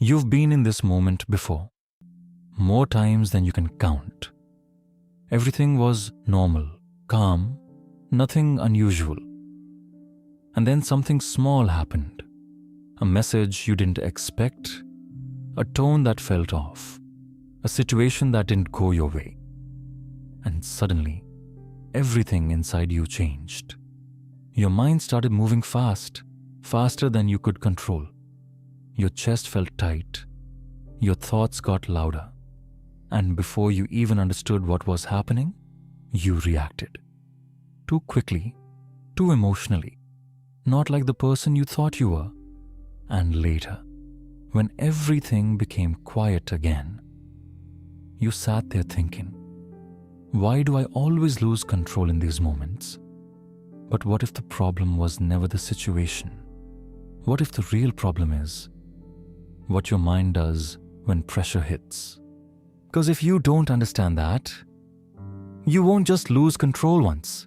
You've been in this moment before, more times than you can count. Everything was normal, calm, nothing unusual. And then something small happened. A message you didn't expect, a tone that felt off, a situation that didn't go your way. And suddenly, everything inside you changed. Your mind started moving fast, faster than you could control. Your chest felt tight. Your thoughts got louder. And before you even understood what was happening, you reacted. Too quickly, too emotionally, not like the person you thought you were. And later, when everything became quiet again, you sat there thinking, why do I always lose control in these moments? But what if the problem was never the situation? What if the real problem is what your mind does when pressure hits? Because if you don't understand that, you won't just lose control once.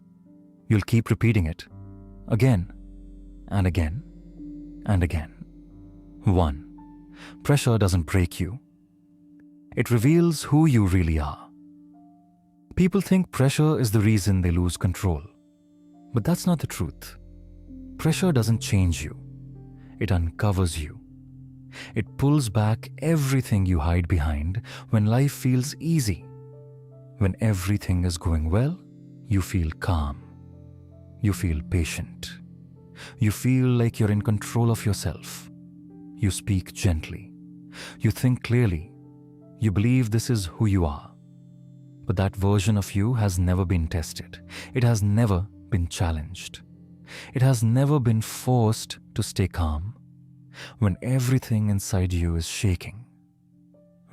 You'll keep repeating it again and again and again. 1. Pressure doesn't break you. It reveals who you really are. People think pressure is the reason they lose control. But that's not the truth. Pressure doesn't change you. It uncovers you. It pulls back everything you hide behind when life feels easy. When everything is going well, you feel calm. You feel patient. You feel like you're in control of yourself. You speak gently. You think clearly. You believe this is who you are. But that version of you has never been tested. It has never been challenged. It has never been forced to stay calm when everything inside you is shaking.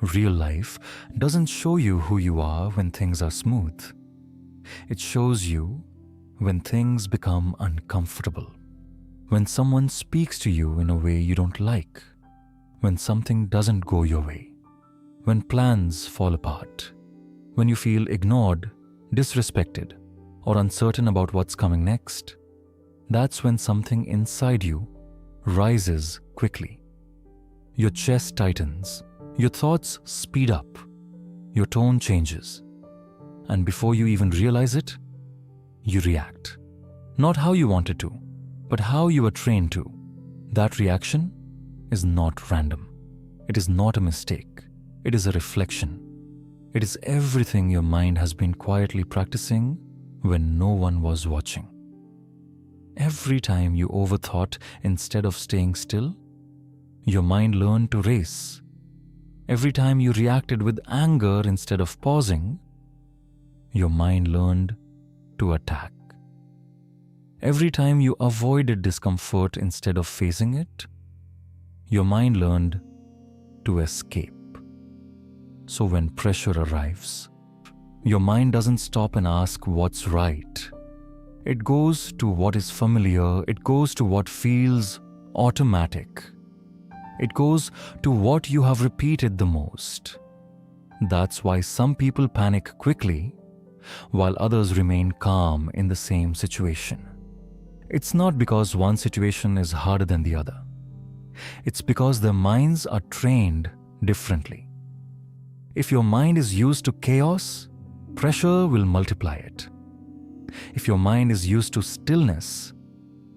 Real life doesn't show you who you are when things are smooth. It shows you when things become uncomfortable. When someone speaks to you in a way you don't like. When something doesn't go your way. When plans fall apart. When you feel ignored, disrespected, or uncertain about what's coming next. That's when something inside you rises quickly. Your chest tightens. Your thoughts speed up. Your tone changes. And before you even realize it, you react. Not how you wanted to, but how you were trained to. That reaction is not random. It is not a mistake. It is a reflection. It is everything your mind has been quietly practicing when no one was watching. Every time you overthought instead of staying still, your mind learned to race. Every time you reacted with anger instead of pausing, your mind learned to attack. Every time you avoided discomfort instead of facing it, your mind learned to escape. So when pressure arrives, your mind doesn't stop and ask what's right. It goes to what is familiar. It goes to what feels automatic. It goes to what you have repeated the most. That's why some people panic quickly, while others remain calm in the same situation. It's not because one situation is harder than the other. It's because their minds are trained differently. If your mind is used to chaos, pressure will multiply it. If your mind is used to stillness,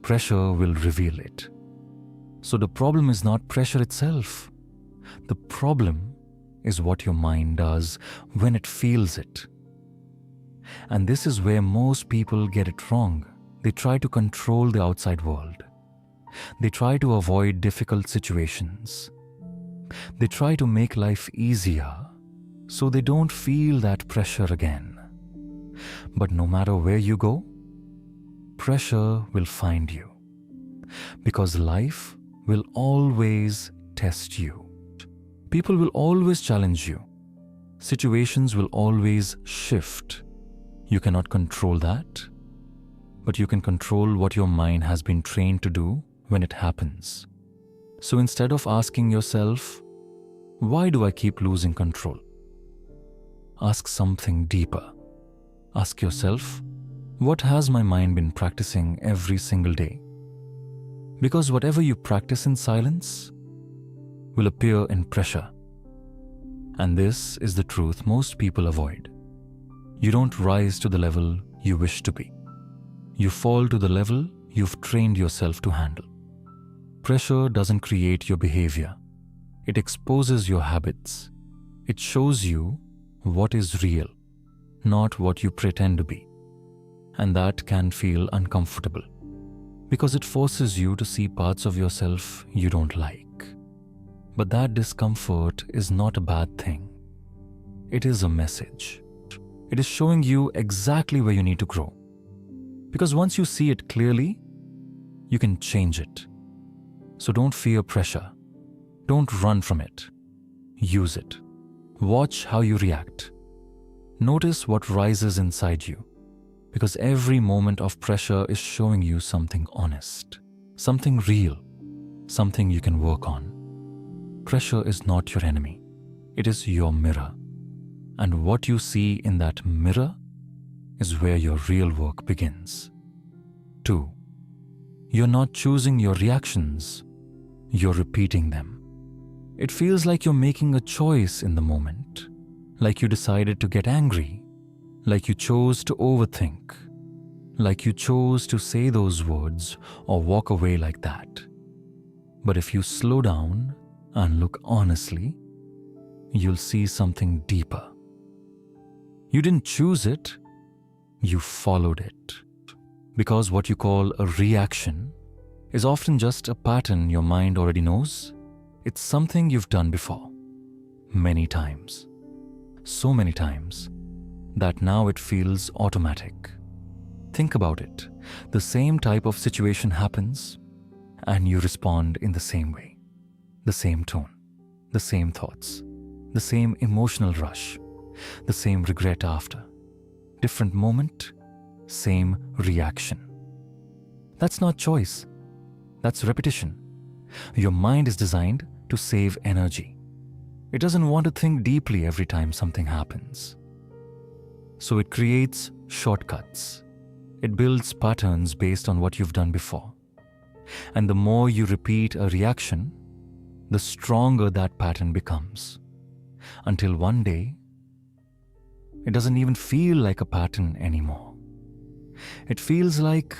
pressure will reveal it. So the problem is not pressure itself. The problem is what your mind does when it feels it. And this is where most people get it wrong. They try to control the outside world. They try to avoid difficult situations. They try to make life easier so they don't feel that pressure again. But no matter where you go, pressure will find you. Because life will always test you. People will always challenge you. Situations will always shift. You cannot control that, but you can control what your mind has been trained to do when it happens. So instead of asking yourself, why do I keep losing control? Ask something deeper. Ask yourself, what has my mind been practicing every single day? Because whatever you practice in silence, will appear in pressure. And this is the truth most people avoid. You don't rise to the level you wish to be. You fall to the level you've trained yourself to handle. Pressure doesn't create your behavior. It exposes your habits. It shows you what is real, not what you pretend to be. And that can feel uncomfortable because it forces you to see parts of yourself you don't like. But that discomfort is not a bad thing. It is a message. It is showing you exactly where you need to grow. Because once you see it clearly, you can change it. So don't fear pressure. Don't run from it. Use it. Watch how you react. Notice what rises inside you. Because every moment of pressure is showing you something honest, something real, something you can work on. Pressure is not your enemy. It is your mirror. And what you see in that mirror is where your real work begins. 2. You're not choosing your reactions. You're repeating them. It feels like you're making a choice in the moment. Like you decided to get angry. Like you chose to overthink. Like you chose to say those words or walk away like that. But if you slow down and look honestly, you'll see something deeper. You didn't choose it, you followed it. Because what you call a reaction is often just a pattern your mind already knows. It's something you've done before, many times. So many times that now it feels automatic. Think about it. The same type of situation happens and you respond in the same way. The same tone, the same thoughts, the same emotional rush, the same regret after. Different moment, same reaction. That's not choice. That's repetition. Your mind is designed to save energy. It doesn't want to think deeply every time something happens. So it creates shortcuts. It builds patterns based on what you've done before. And the more you repeat a reaction, the stronger that pattern becomes. Until one day, it doesn't even feel like a pattern anymore. It feels like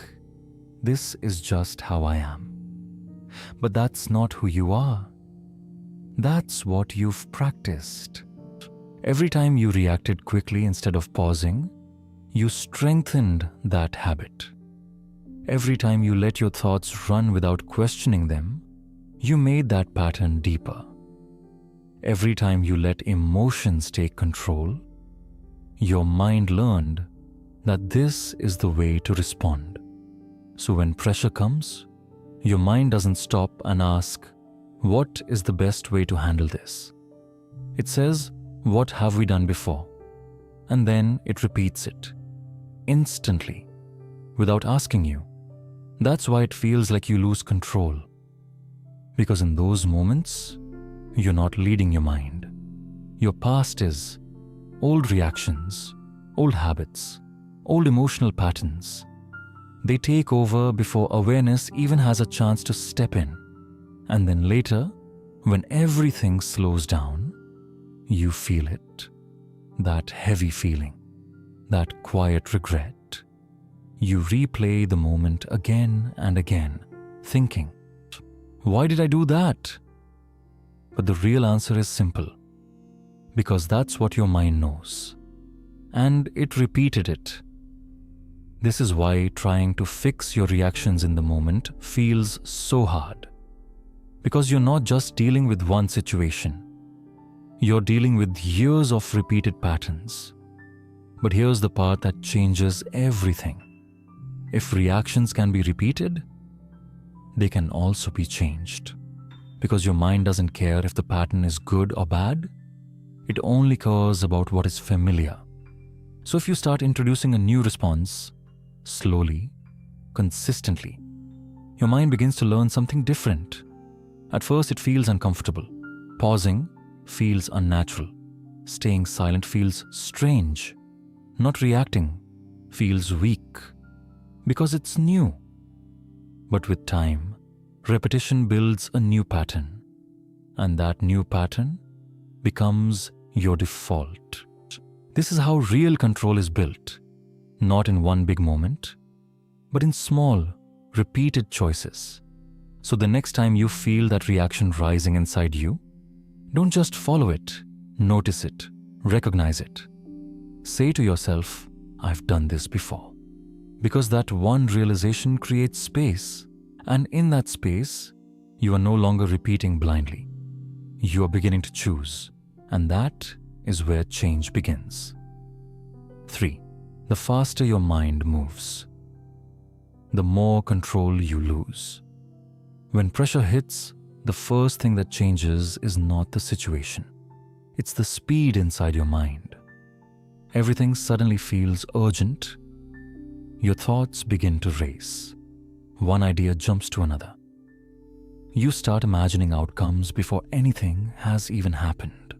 this is just how I am. But that's not who you are. That's what you've practiced. Every time you reacted quickly instead of pausing, you strengthened that habit. Every time you let your thoughts run without questioning them, you made that pattern deeper. Every time you let emotions take control, your mind learned that this is the way to respond. So when pressure comes, your mind doesn't stop and ask, what is the best way to handle this? It says, what have we done before? And then it repeats it, instantly, without asking you. That's why it feels like you lose control. Because in those moments, you're not leading your mind. Your past is old reactions, old habits, old emotional patterns. They take over before awareness even has a chance to step in. And then later, when everything slows down, you feel it. That heavy feeling, that quiet regret. You replay the moment again and again, thinking, why did I do that? But the real answer is simple. Because that's what your mind knows. And it repeated it. This is why trying to fix your reactions in the moment feels so hard. Because you're not just dealing with one situation. You're dealing with years of repeated patterns. But here's the part that changes everything. If reactions can be repeated, they can also be changed. Because your mind doesn't care if the pattern is good or bad. It only cares about what is familiar. So if you start introducing a new response, slowly, consistently, your mind begins to learn something different. At first it feels uncomfortable. Pausing feels unnatural. Staying silent feels strange. Not reacting feels weak. Because it's new. But with time, repetition builds a new pattern. and that new pattern becomes your default. This is how real control is built, not in one big moment, but in small, repeated choices. So the next time you feel that reaction rising inside you, don't just follow it, notice it, recognize it. Say to yourself, I've done this before. Because that one realization creates space, and in that space, you are no longer repeating blindly. You are beginning to choose, and that is where change begins. 3. The faster your mind moves, the more control you lose. When pressure hits, the first thing that changes is not the situation. It's the speed inside your mind. Everything suddenly feels urgent. Your thoughts begin to race. One idea jumps to another. You start imagining outcomes before anything has even happened.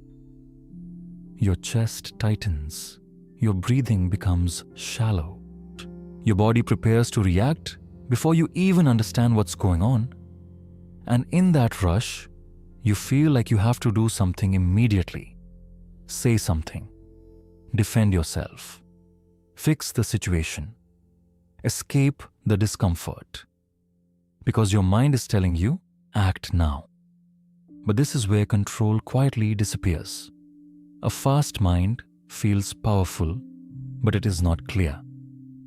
Your chest tightens. Your breathing becomes shallow. Your body prepares to react before you even understand what's going on. And in that rush, you feel like you have to do something immediately. Say something. Defend yourself. Fix the situation. Escape the discomfort. Because your mind is telling you, act now. But this is where control quietly disappears. A fast mind feels powerful, but it is not clear.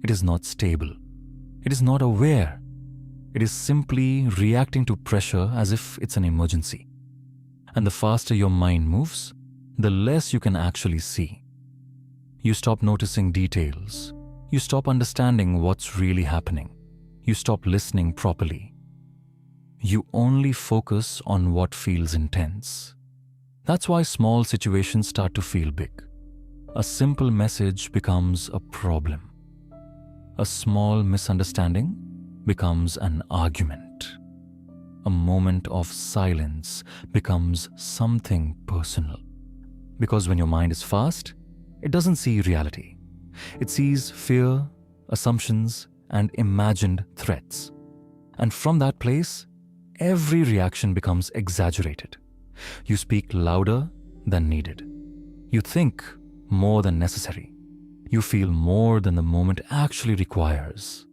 It is not stable. It is not aware. It is simply reacting to pressure as if it's an emergency. And the faster your mind moves, the less you can actually see. You stop noticing details. You stop understanding what's really happening. You stop listening properly. You only focus on what feels intense. That's why small situations start to feel big. A simple message becomes a problem. A small misunderstanding becomes an argument. A moment of silence becomes something personal. Because when your mind is fast, it doesn't see reality. It sees fear, assumptions, and imagined threats. And from that place, every reaction becomes exaggerated. You speak louder than needed. You think more than necessary. You feel more than the moment actually requires.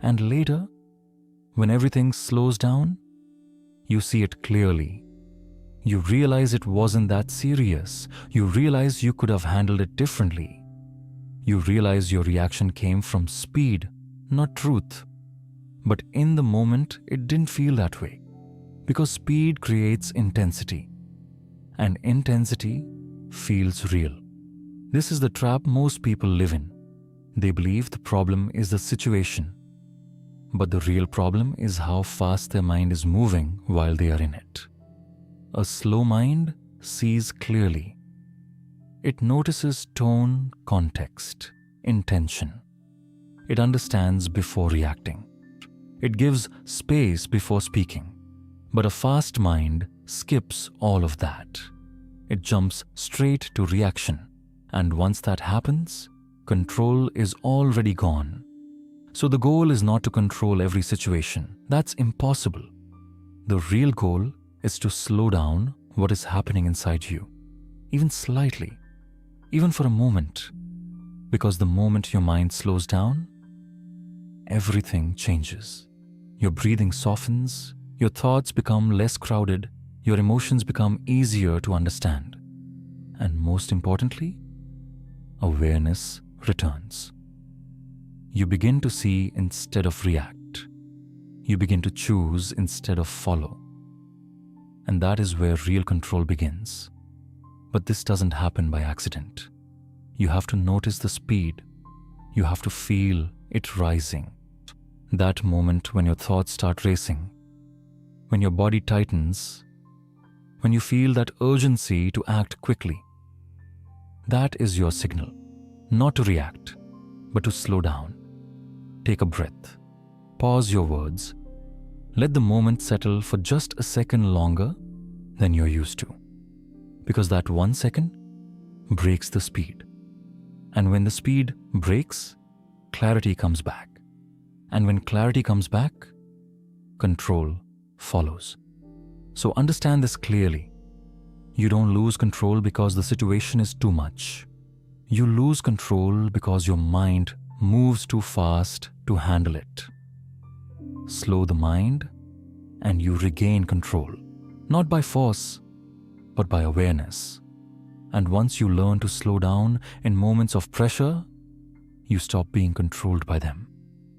And later, when everything slows down, you see it clearly. You realize it wasn't that serious. You realize you could have handled it differently. You realize your reaction came from speed, not truth. But in the moment, it didn't feel that way. Because speed creates intensity. And intensity feels real. This is the trap most people live in. They believe the problem is the situation. But the real problem is how fast their mind is moving while they are in it. A slow mind sees clearly. It notices tone, context, intention. It understands before reacting. It gives space before speaking. But a fast mind skips all of that. It jumps straight to reaction. And once that happens, control is already gone. So the goal is not to control every situation. That's impossible. The real goal is to slow down what is happening inside you, even slightly, even for a moment. Because the moment your mind slows down, everything changes. Your breathing softens, your thoughts become less crowded, your emotions become easier to understand. And most importantly, awareness returns. You begin to see instead of react. You begin to choose instead of follow. And that is where real control begins. But this doesn't happen by accident. You have to notice the speed. You have to feel it rising. That moment when your thoughts start racing, when your body tightens, when you feel that urgency to act quickly. That is your signal, not to react, but to slow down. Take a breath. Pause your words. Let the moment settle for just a second longer than you're used to. Because that 1 second breaks the speed. And when the speed breaks, clarity comes back. And when clarity comes back, control follows. So understand this clearly. You don't lose control because the situation is too much. You lose control because your mind moves too fast to handle it. Slow the mind and you regain control, not by force, but by awareness. And once you learn to slow down in moments of pressure, you stop being controlled by them.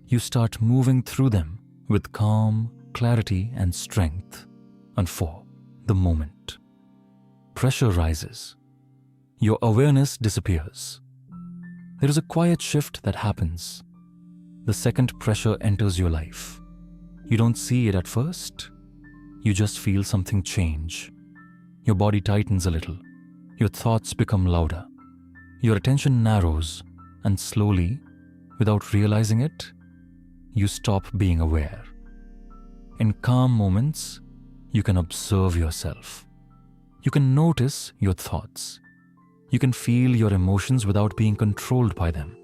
You start moving through them with calm, clarity, and strength. And for the moment pressure rises, your awareness disappears. There is a quiet shift that happens. The second pressure enters your life. You don't see it at first. You just feel something change. Your body tightens a little. Your thoughts become louder. Your attention narrows, and slowly, without realizing it, you stop being aware. In calm moments, you can observe yourself. You can notice your thoughts. You can feel your emotions without being controlled by them.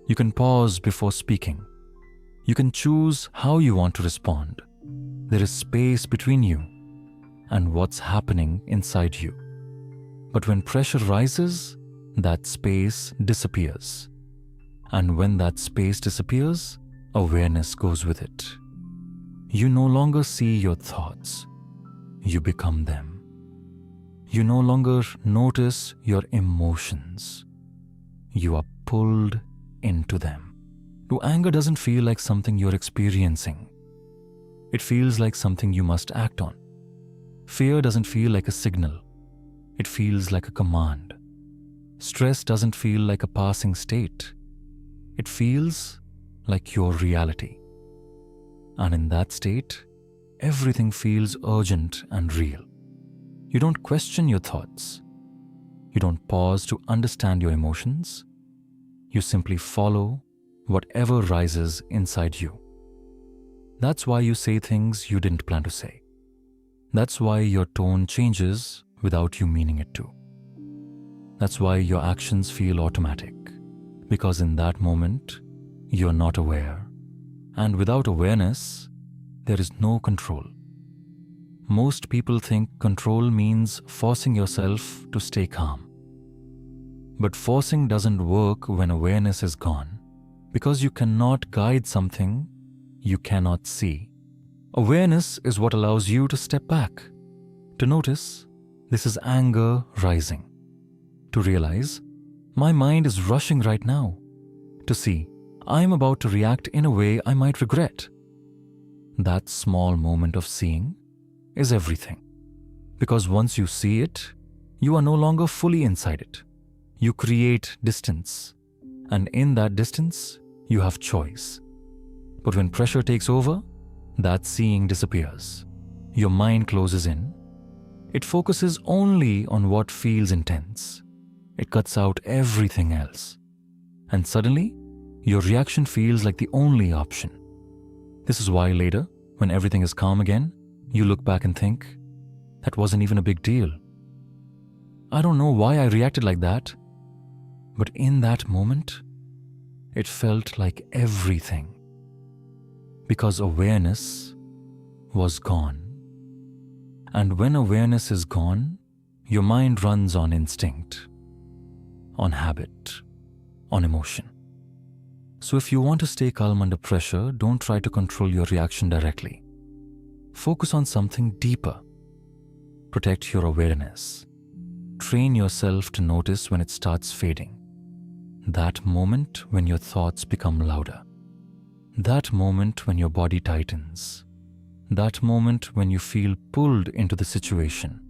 You can pause before speaking. You can choose how you want to respond. There is space between you and what's happening inside you. But when pressure rises, that space disappears. And when that space disappears, awareness goes with it. You no longer see your thoughts. You become them. You no longer notice your emotions. You are pulled into them. So anger doesn't feel like something you're experiencing. It feels like something you must act on. Fear doesn't feel like a signal. It feels like a command. Stress doesn't feel like a passing state. It feels like your reality. And in that state, everything feels urgent and real. You don't question your thoughts. You don't pause to understand your emotions. You simply follow whatever rises inside you. That's why you say things you didn't plan to say. That's why your tone changes without you meaning it to. That's why your actions feel automatic, because in that moment, you're not aware. And without awareness, there is no control. Most people think control means forcing yourself to stay calm. But forcing doesn't work when awareness is gone, because you cannot guide something you cannot see. Awareness is what allows you to step back, to notice this is anger rising, to realize my mind is rushing right now, to see I'm about to react in a way I might regret. That small moment of seeing is everything. Because once you see it, you are no longer fully inside it. You create distance, and in that distance, you have choice. But when pressure takes over, that seeing disappears. Your mind closes in. It focuses only on what feels intense. It cuts out everything else. And suddenly, your reaction feels like the only option. This is why later, when everything is calm again, you look back and think, that wasn't even a big deal. I don't know why I reacted like that, but in that moment, it felt like everything. Because awareness was gone. And when awareness is gone, your mind runs on instinct, on habit, on emotion. So if you want to stay calm under pressure, don't try to control your reaction directly. Focus on something deeper. Protect your awareness. Train yourself to notice when it starts fading. That moment when your thoughts become louder. That moment when your body tightens. That moment when you feel pulled into the situation.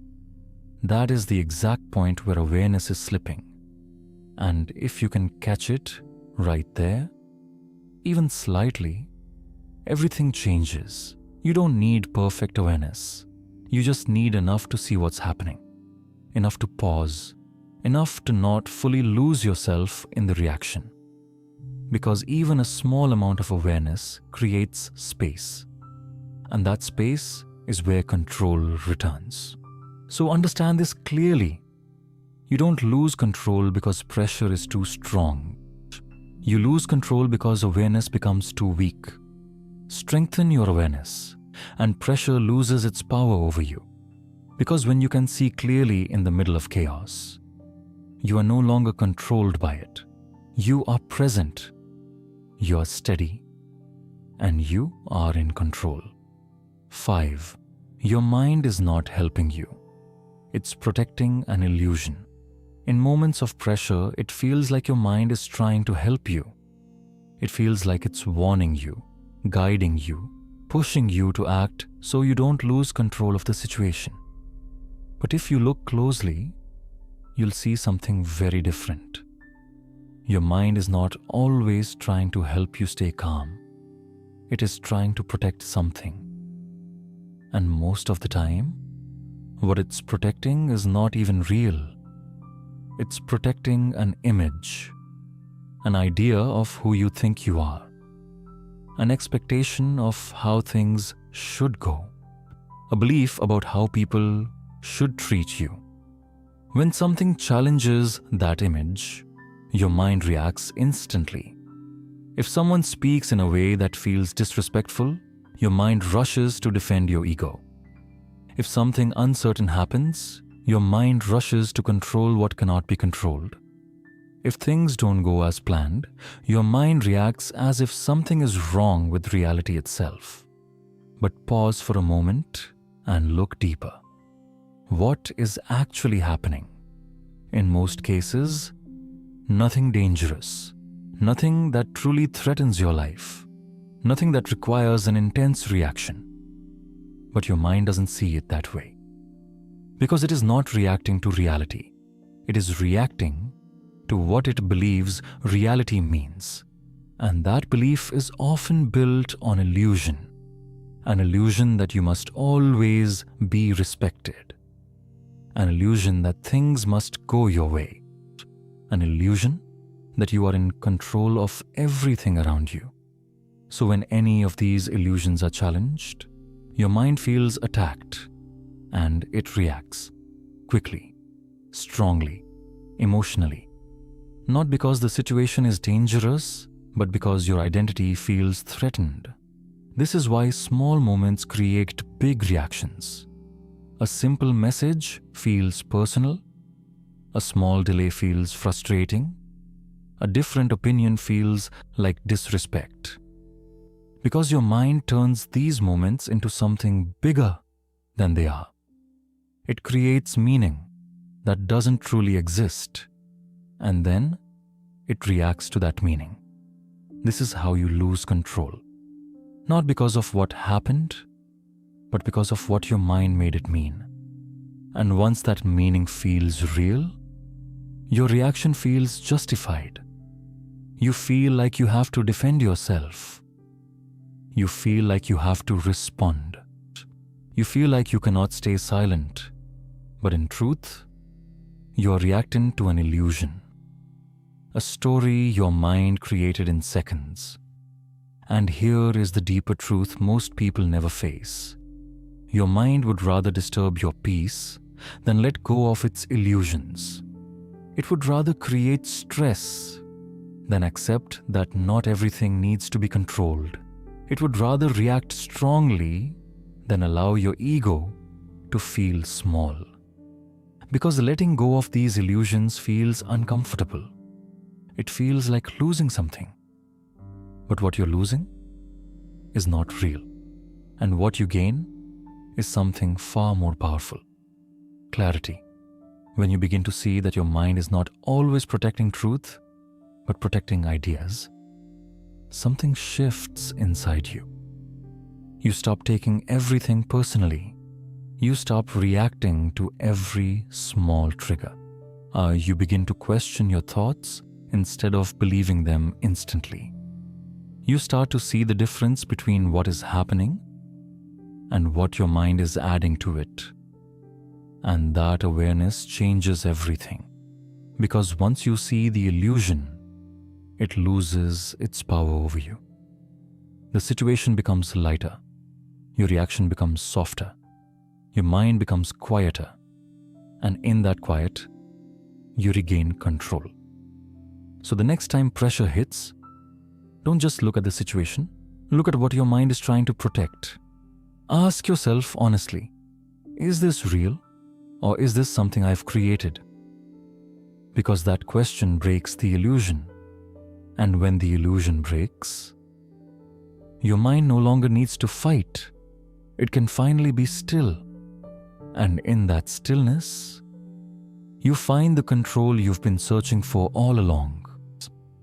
That is the exact point where awareness is slipping. And if you can catch it right there, even slightly, everything changes. You don't need perfect awareness. You just need enough to see what's happening, enough to pause, enough to not fully lose yourself in the reaction. Because even a small amount of awareness creates space, and that space is where control returns. So understand this clearly. You don't lose control because pressure is too strong. You lose control because awareness becomes too weak. Strengthen your awareness, and pressure loses its power over you. Because when you can see clearly in the middle of chaos, you are no longer controlled by it. You are present, you are steady, and you are in control. 5. Your mind is not helping you. It's protecting an illusion. In moments of pressure, it feels like your mind is trying to help you. It feels like it's warning you, guiding you, pushing you to act so you don't lose control of the situation. But if you look closely, you'll see something very different. Your mind is not always trying to help you stay calm. It is trying to protect something. And most of the time, what it's protecting is not even real. It's protecting an image, an idea of who you think you are, an expectation of how things should go, a belief about how people should treat you. When something challenges that image, your mind reacts instantly. If someone speaks in a way that feels disrespectful, your mind rushes to defend your ego. If something uncertain happens, your mind rushes to control what cannot be controlled. If things don't go as planned, your mind reacts as if something is wrong with reality itself. But pause for a moment and look deeper. What is actually happening? In most cases, nothing dangerous, nothing that truly threatens your life, nothing that requires an intense reaction. But your mind doesn't see it that way. Because it is not reacting to reality. It is reacting to what it believes reality means. And that belief is often built on illusion. An illusion that you must always be respected. An illusion that things must go your way. An illusion that you are in control of everything around you. So when any of these illusions are challenged, your mind feels attacked and it reacts quickly, strongly, emotionally. Not because the situation is dangerous, but because your identity feels threatened. This is why small moments create big reactions. A simple message feels personal. A small delay feels frustrating. A different opinion feels like disrespect. Because your mind turns these moments into something bigger than they are. It creates meaning that doesn't truly exist, and then it reacts to that meaning. This is how you lose control. Not because of what happened, but because of what your mind made it mean. And once that meaning feels real, your reaction feels justified. You feel like you have to defend yourself. You feel like you have to respond. You feel like you cannot stay silent. But in truth, you are reacting to an illusion. A story your mind created in seconds. And here is the deeper truth most people never face. Your mind would rather disturb your peace than let go of its illusions. It would rather create stress than accept that not everything needs to be controlled. It would rather react strongly than allow your ego to feel small. Because letting go of these illusions feels uncomfortable. It feels like losing something. But what you're losing is not real. And what you gain is something far more powerful. Clarity. When you begin to see that your mind is not always protecting truth, but protecting ideas, something shifts inside you. You stop taking everything personally. You stop reacting to every small trigger. You begin to question your thoughts instead of believing them instantly. You start to see the difference between what is happening and what your mind is adding to it. And that awareness changes everything. Because once you see the illusion, it loses its power over you. The situation becomes lighter. Your reaction becomes softer. Your mind becomes quieter. And in that quiet, you regain control. So the next time pressure hits, don't just look at the situation. Look at what your mind is trying to protect. Ask yourself honestly, is this real Or is this something I've created? Because that question breaks the illusion. And when the illusion breaks, your mind no longer needs to fight. It can finally be still. And in that stillness, you find the control you've been searching for all along.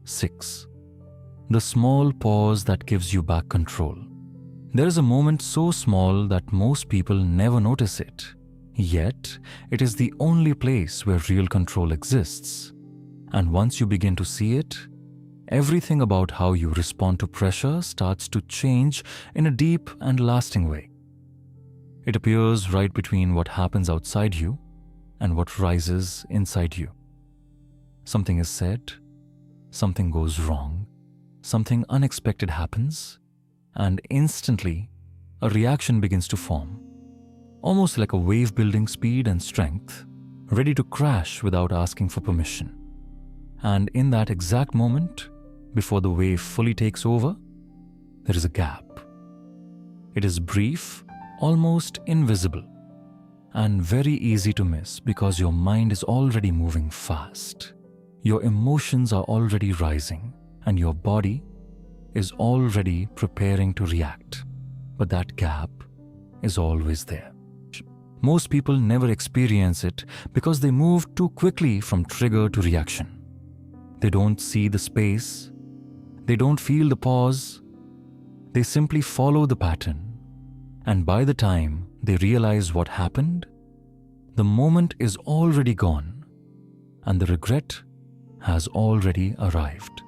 6. The small pause that gives you back control. There is a moment so small that most people never notice it. Yet, it is the only place where real control exists. And once you begin to see it, everything about how you respond to pressure starts to change in a deep and lasting way. It appears right between what happens outside you and what rises inside you. Something is said, something goes wrong, something unexpected happens, and instantly a reaction begins to form, almost like a wave building speed and strength, ready to crash without asking for permission. And in that exact moment, before the wave fully takes over, there is a gap. It is brief, almost invisible, and very easy to miss because your mind is already moving fast. Your emotions are already rising, and your body is already preparing to react. But that gap is always there. Most people never experience it because they move too quickly from trigger to reaction. They don't see the space. They don't feel the pause. They simply follow the pattern. And by the time they realize what happened, the moment is already gone and the regret has already arrived.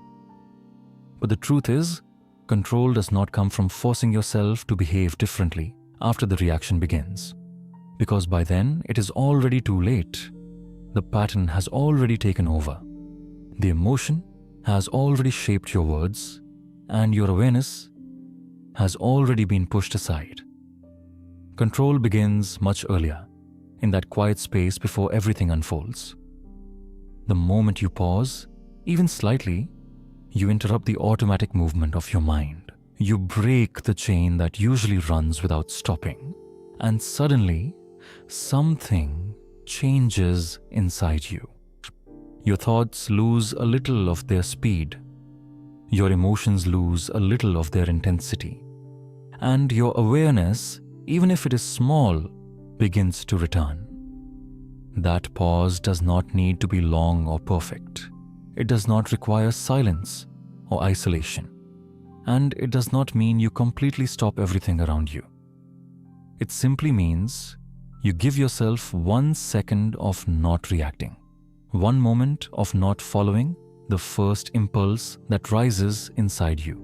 But the truth is, control does not come from forcing yourself to behave differently after the reaction begins. Because by then, it is already too late. The pattern has already taken over. The emotion has already shaped your words, and your awareness has already been pushed aside. Control begins much earlier, in that quiet space before everything unfolds. The moment you pause, even slightly, you interrupt the automatic movement of your mind. You break the chain that usually runs without stopping, and suddenly, something changes inside you. Your thoughts lose a little of their speed. Your emotions lose a little of their intensity. And your awareness, even if it is small, begins to return. That pause does not need to be long or perfect. It does not require silence or isolation. And it does not mean you completely stop everything around you. It simply means you give yourself 1 second of not reacting, 1 moment of not following the first impulse that rises inside you.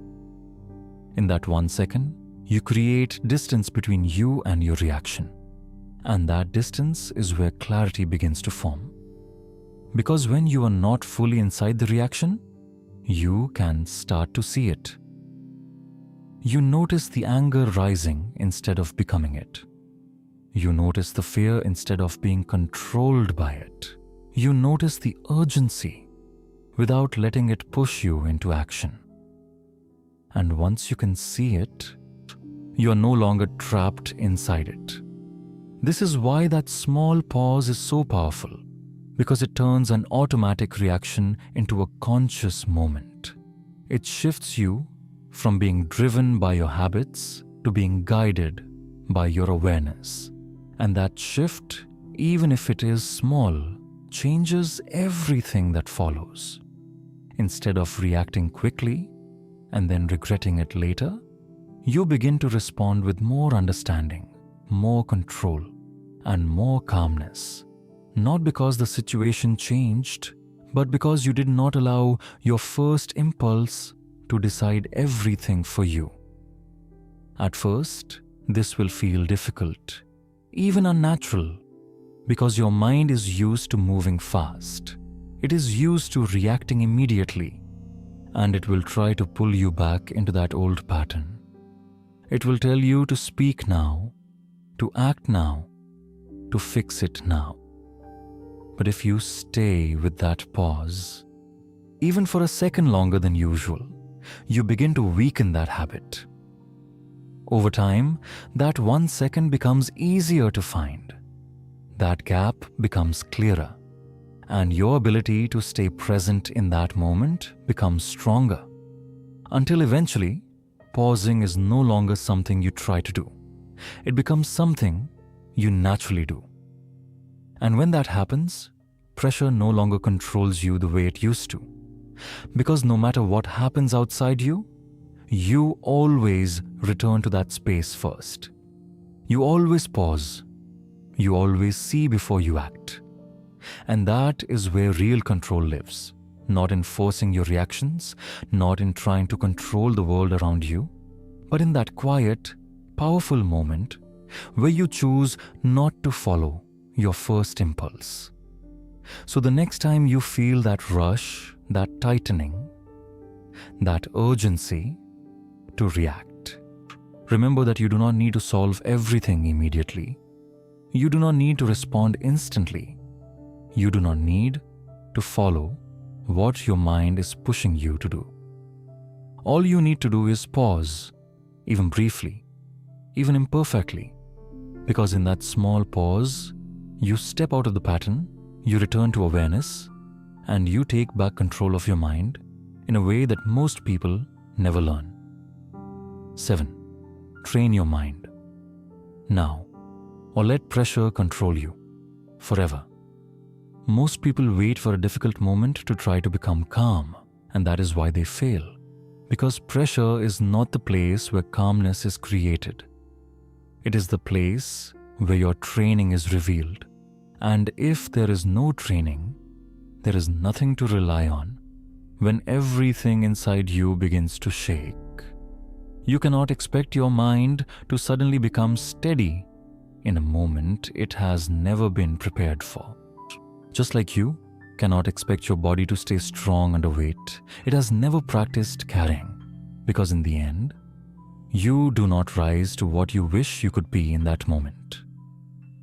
In that 1 second, you create distance between you and your reaction. And that distance is where clarity begins to form. Because when you are not fully inside the reaction, you can start to see it. You notice the anger rising instead of becoming it. You notice the fear instead of being controlled by it. You notice the urgency without letting it push you into action. And once you can see it, you are no longer trapped inside it. This is why that small pause is so powerful, because it turns an automatic reaction into a conscious moment. It shifts you from being driven by your habits to being guided by your awareness. And that shift, even if it is small, changes everything that follows. Instead of reacting quickly and then regretting it later, you begin to respond with more understanding, more control, and more calmness. Not because the situation changed, but because you did not allow your first impulse to decide everything for you. At first, this will feel difficult, even unnatural, because your mind is used to moving fast. It is used to reacting immediately, and it will try to pull you back into that old pattern. It will tell you to speak now, to act now, to fix it now. But if you stay with that pause, even for a second longer than usual, you begin to weaken that habit. Over time, that 1 second becomes easier to find. that gap becomes clearer, and your ability to stay present in that moment becomes stronger, until eventually, pausing is no longer something you try to do. It becomes something you naturally do. And when that happens, pressure no longer controls you the way it used to. Because no matter what happens outside you, you always return to that space first. You always pause. You always see before you act. And that is where real control lives. Not in forcing your reactions, not in trying to control the world around you, but in that quiet, powerful moment where you choose not to follow your first impulse. So the next time you feel that rush, that tightening, that urgency to react, remember that you do not need to solve everything immediately. You do not need to respond instantly. You do not need to follow what your mind is pushing you to do. All you need to do is pause, even briefly, even imperfectly, because in that small pause, you step out of the pattern, you return to awareness, and you take back control of your mind in a way that most people never learn. 7. Train your mind. Now, or let pressure control you forever. Most people wait for a difficult moment to try to become calm, and that is why they fail. Because pressure is not the place where calmness is created. It is the place where your training is revealed. And if there is no training, there is nothing to rely on when everything inside you begins to shake. You cannot expect your mind to suddenly become steady in a moment it has never been prepared for. Just like you cannot expect your body to stay strong under weight it has never practiced carrying, because in the end, you do not rise to what you wish you could be in that moment.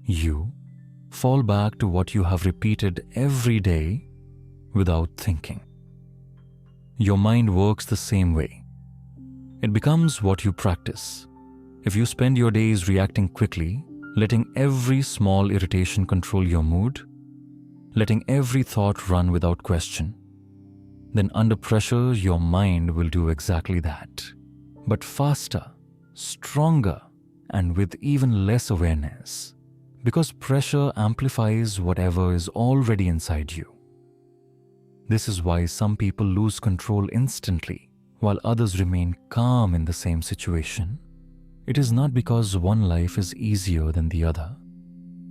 You fall back to what you have repeated every day without thinking. Your mind works the same way. It becomes what you practice. If you spend your days reacting quickly, letting every small irritation control your mood, letting every thought run without question, then under pressure your mind will do exactly that, but faster, stronger, and with even less awareness, because pressure amplifies whatever is already inside you. This is why some people lose control instantly, while others remain calm in the same situation. It is not because one life is easier than the other.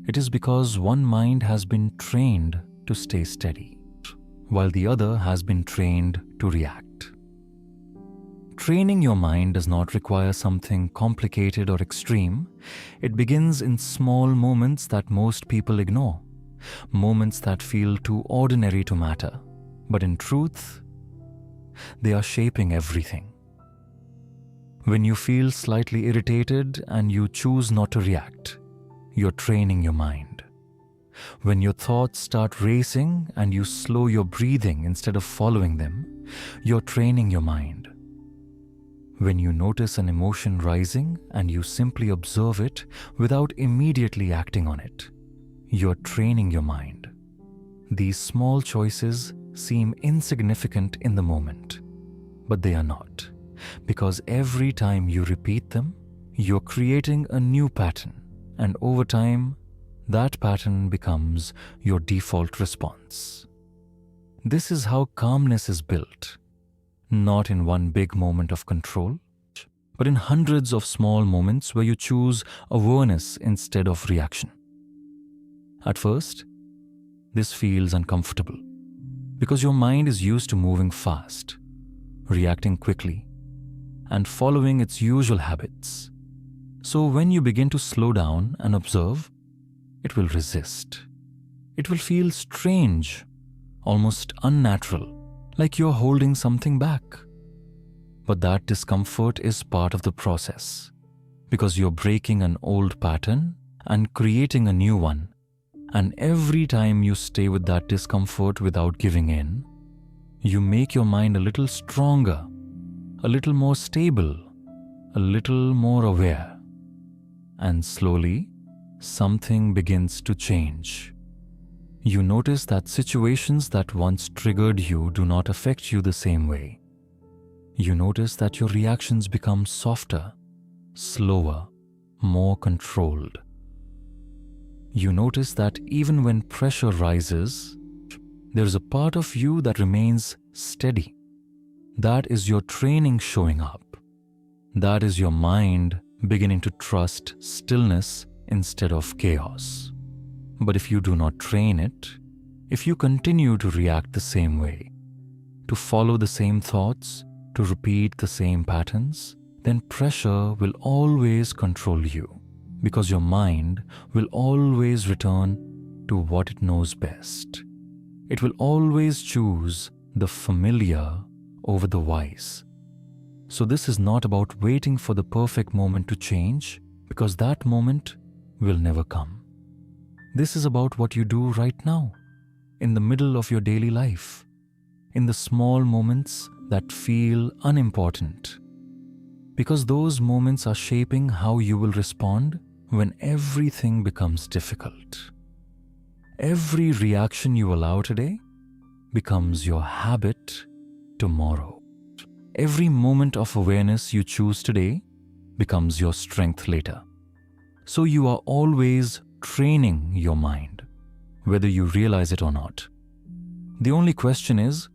It is because one mind has been trained to stay steady, while the other has been trained to react. Training your mind does not require something complicated or extreme. It begins in small moments that most people ignore, moments that feel too ordinary to matter, but in truth, they are shaping everything. When you feel slightly irritated and you choose not to react, you're training your mind. When your thoughts start racing and you slow your breathing instead of following them, you're training your mind. When you notice an emotion rising and you simply observe it without immediately acting on it, you're training your mind. These small choices seem insignificant in the moment, but they are not, because every time you repeat them, you're creating a new pattern, and over time, that pattern becomes your default response. This is how calmness is built, not in one big moment of control, but in hundreds of small moments where you choose awareness instead of reaction. At first, this feels uncomfortable, because your mind is used to moving fast, reacting quickly, and following its usual habits. So when you begin to slow down and observe, it will resist. It will feel strange, almost unnatural, like you're holding something back. But that discomfort is part of the process, because you're breaking an old pattern and creating a new one. And every time you stay with that discomfort without giving in, you make your mind a little stronger, a little more stable, a little more aware. And slowly, something begins to change. You notice that situations that once triggered you do not affect you the same way. You notice that your reactions become softer, slower, more controlled. You notice that even when pressure rises, there is a part of you that remains steady. That is your training showing up. That is your mind beginning to trust stillness instead of chaos. But if you do not train it, if you continue to react the same way, to follow the same thoughts, to repeat the same patterns, then pressure will always control you, because your mind will always return to what it knows best. It will always choose the familiar over the wise. So this is not about waiting for the perfect moment to change, because that moment will never come. This is about what you do right now, in the middle of your daily life, in the small moments that feel unimportant, because those moments are shaping how you will respond when everything becomes difficult. Every reaction you allow today becomes your habit tomorrow. Every moment of awareness you choose today becomes your strength later. So you are always training your mind, whether you realize it or not. The only question is,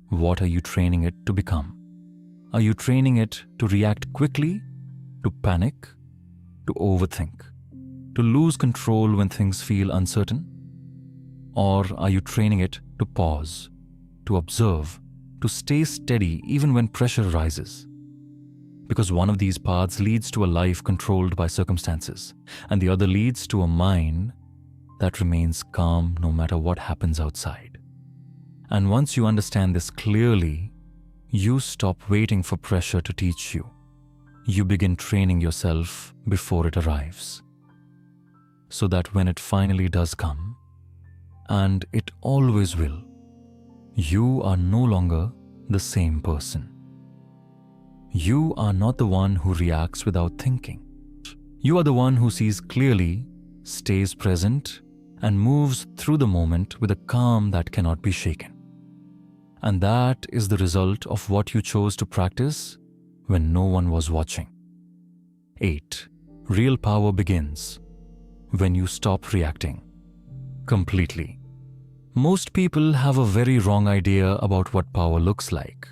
what are you training it to become? Are you training it to react quickly, to panic, to overthink, to lose control when things feel uncertain? Or are you training it to pause, to observe, to stay steady even when pressure rises? Because one of these paths leads to a life controlled by circumstances, and the other leads to a mind that remains calm no matter what happens outside. And once you understand this clearly, you stop waiting for pressure to teach you. You begin training yourself before it arrives, so that when it finally does come, and it always will, you are no longer the same person. You are not the one who reacts without thinking. You are the one who sees clearly, stays present, and moves through the moment with a calm that cannot be shaken. And that is the result of what you chose to practice when no one was watching. 8. Real power begins when you stop reacting completely. Most people have a very wrong idea about what power looks like.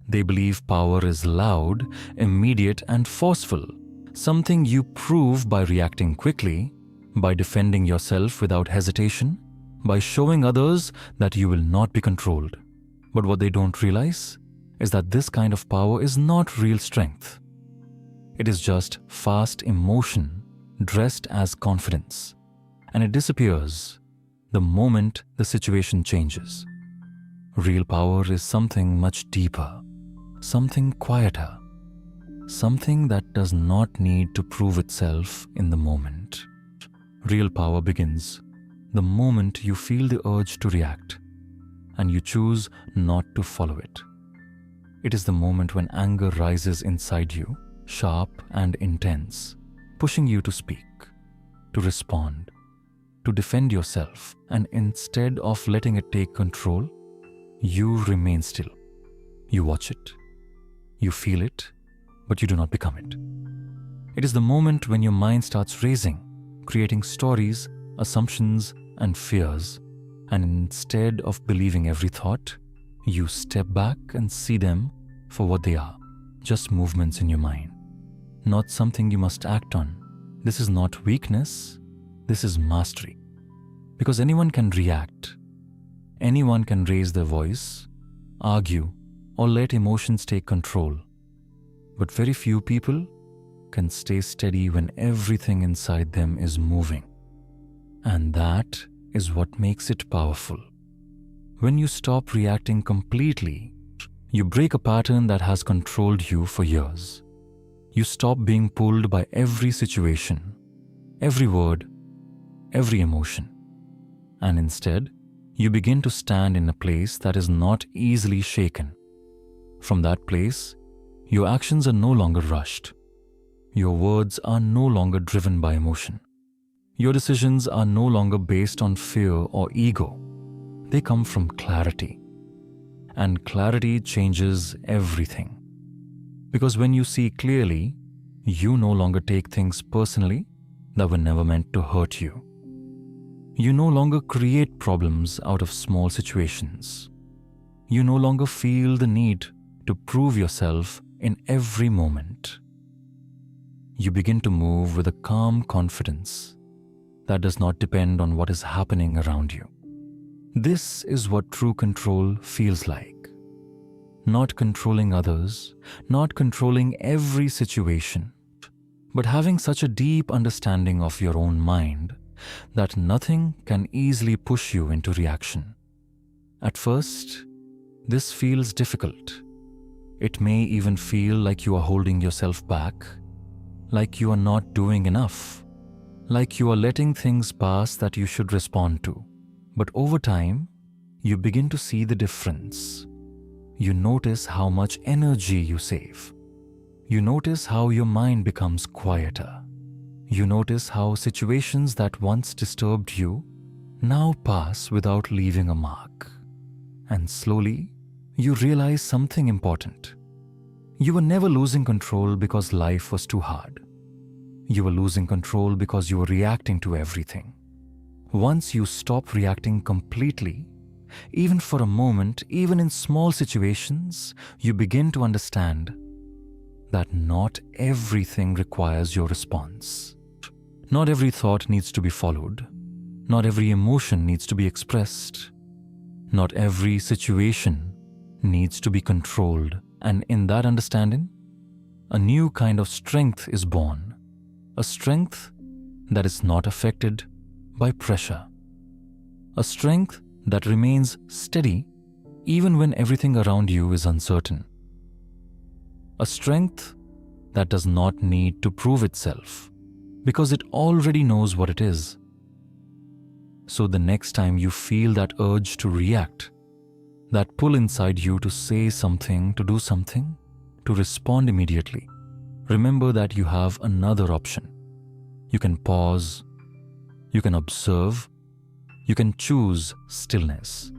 They believe power is loud, immediate, and forceful, something you prove by reacting quickly, by defending yourself without hesitation, by showing others that you will not be controlled. But what they don't realize is that this kind of power is not real strength. It is just fast emotion dressed as confidence, and it disappears the moment the situation changes. Real power is something much deeper, something quieter, something that does not need to prove itself in the moment. Real power begins the moment you feel the urge to react, and you choose not to follow it. It is the moment when anger rises inside you, sharp and intense, pushing you to speak, to respond, to defend yourself, and instead of letting it take control, you remain still. You watch it, you feel it, but you do not become it. It is the moment when your mind starts racing, creating stories, assumptions, and fears, and instead of believing every thought, you step back and see them for what they are, just movements in your mind, not something you must act on. This is not weakness, this is mastery. Because anyone can react, anyone can raise their voice, argue, or let emotions take control. But very few people can stay steady when everything inside them is moving. And that is what makes it powerful. When you stop reacting completely, you break a pattern that has controlled you for years. You stop being pulled by every situation, every word, every emotion. And instead, you begin to stand in a place that is not easily shaken. From that place, your actions are no longer rushed. Your words are no longer driven by emotion. Your decisions are no longer based on fear or ego. They come from clarity. And clarity changes everything. Because when you see clearly, you no longer take things personally that were never meant to hurt you. You no longer create problems out of small situations. You no longer feel the need to prove yourself in every moment. You begin to move with a calm confidence that does not depend on what is happening around you. This is what true control feels like. Not controlling others, not controlling every situation, but having such a deep understanding of your own mind that nothing can easily push you into reaction. At first, this feels difficult. It may even feel like you are holding yourself back, like you are not doing enough, like you are letting things pass that you should respond to. But over time, you begin to see the difference. You notice how much energy you save. You notice how your mind becomes quieter. You notice how situations that once disturbed you now pass without leaving a mark. And slowly, you realize something important. You were never losing control because life was too hard. You were losing control because you were reacting to everything. Once you stop reacting completely, even for a moment, even in small situations, you begin to understand that not everything requires your response. Not every thought needs to be followed. Not every emotion needs to be expressed. Not every situation needs to be controlled. And in that understanding, a new kind of strength is born. A strength that is not affected by pressure. A strength that remains steady even when everything around you is uncertain. A strength that does not need to prove itself because it already knows what it is. So the next time you feel that urge to react, that pull inside you to say something, to do something, to respond immediately, remember that you have another option. You can pause, you can observe, you can choose stillness.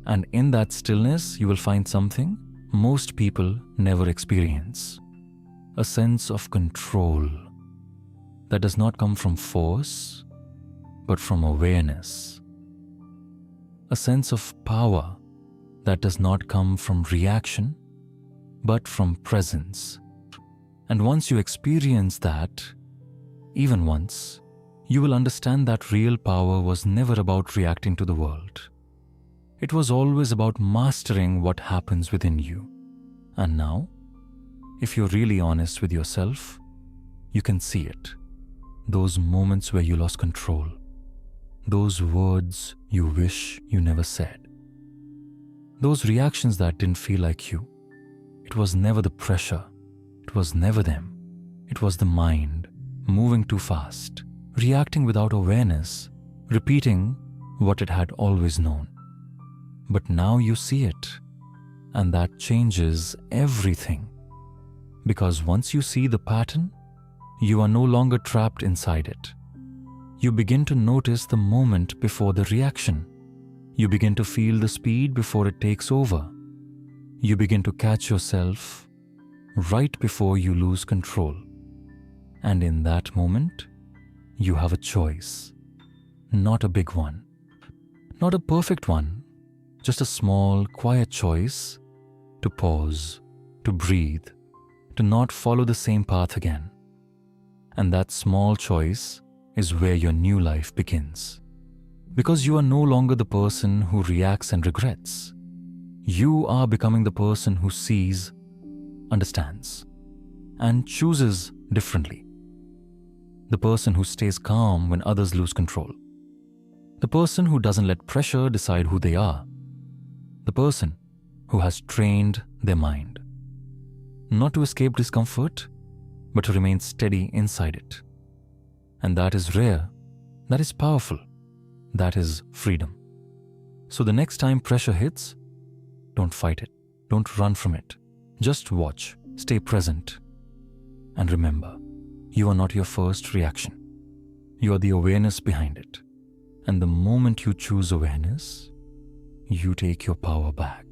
And in that stillness, you will find something most people never experience. A sense of control that does not come from force, but from awareness. A sense of power that does not come from reaction, but from presence. And once you experience that, even once, you will understand that real power was never about reacting to the world. It was always about mastering what happens within you. And now, if you're really honest with yourself, you can see it. Those moments where you lost control. Those words you wish you never said. Those reactions that didn't feel like you. It was never the pressure. It was never them. It was the mind, moving too fast, reacting without awareness, repeating what it had always known. But now you see it, and that changes everything. Because once you see the pattern, you are no longer trapped inside it. You begin to notice the moment before the reaction. You begin to feel the speed before it takes over. You begin to catch yourself right before you lose control. And in that moment, you have a choice. Not a big one. Not a perfect one. Just a small, quiet choice to pause, to breathe, to not follow the same path again. And that small choice is where your new life begins. Because you are no longer the person who reacts and regrets. You are becoming the person who sees, understands, and chooses differently. The person who stays calm when others lose control. The person who doesn't let pressure decide who they are. The person who has trained their mind. Not to escape discomfort, but to remain steady inside it. And that is rare, that is powerful, that is freedom. So the next time pressure hits, don't fight it, don't run from it. Just watch, stay present. And remember, you are not your first reaction. You are the awareness behind it. And the moment you choose awareness, you take your power back.